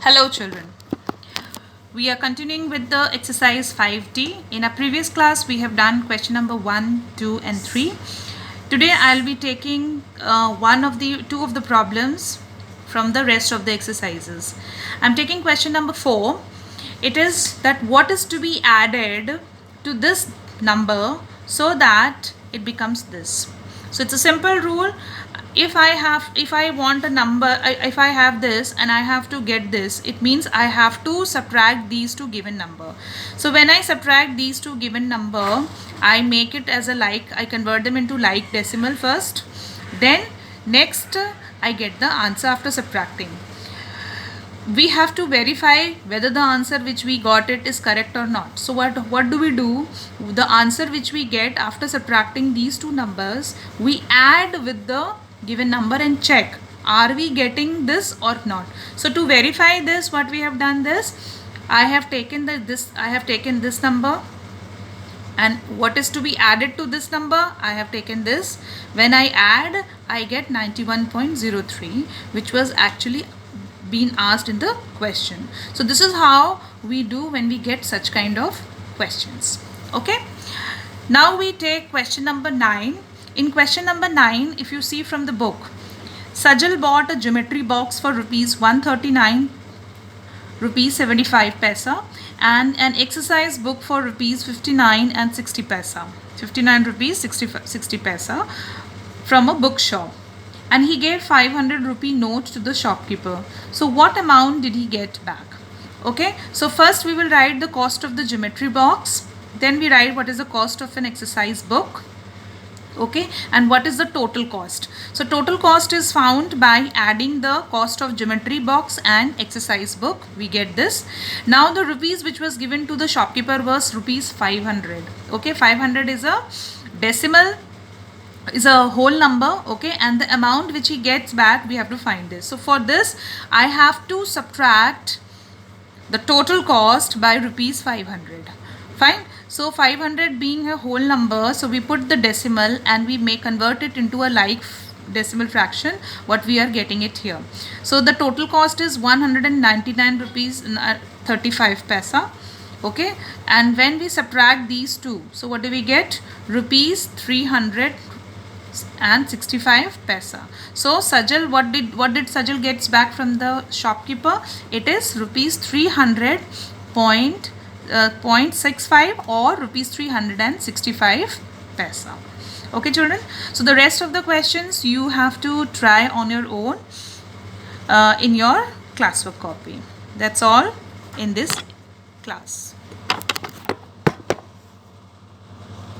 Hello children. We are continuing with the exercise 5D. In our previous class we have done question number 1, 2 and 3. Today I'll be taking two of the problems from the rest of the exercises. I'm taking question number 4. It is that what is to be added to this number so that it becomes this. So it's a simple rule. If I want a number, if I have this and I have to get this, it means I have to subtract these two given number. So when I subtract these two given number, I make it as a like, I convert them into like decimal first, then next I get the answer after subtracting. We have to verify whether the answer which we got it is correct or not. So what do we do? The answer which we get after subtracting these two numbers, we add with the given number and check, are we getting this or not? So to verify this, what we have done this, I have taken this number, and what is to be added to this number, I have taken this. When I add, I get 91.03, which was actually been asked in the question. So this is how we do when we get such kind of questions. Okay, now we take question number 9. In question number 9, if you see from the book, Sajal bought a geometry box for rupees 139 rupees 75 paisa and an exercise book for rupees 59 and 60 paisa, 59 rupees 60 paisa from a bookshop, and he gave 500 rupee note to the shopkeeper. So what amount did he get back? Okay, so first we will write the cost of the geometry box, then we write what is the cost of an exercise book. Okay, and what is the total cost? So total cost is found by adding the cost of geometry box and exercise book. We get this. Now the rupees which was given to the shopkeeper was rupees 500. Okay, 500 is a decimal, is a whole number. Okay, and the amount which he gets back, we have to find this. So for this I have to subtract the total cost by rupees 500. Fine. So 500 being a whole number, so we put the decimal and we may convert it into a like decimal fraction, what we are getting it here. So the total cost is 199 rupees 35 paisa. Okay, and when we subtract these two, so what do we get? Rupees 365 paisa. So Sajal, what did Sajal gets back from the shopkeeper? It is rupees 300.65 or rupees 365 paisa. Okay children, so the rest of the questions you have to try on your own in your classwork copy. That's all in this class.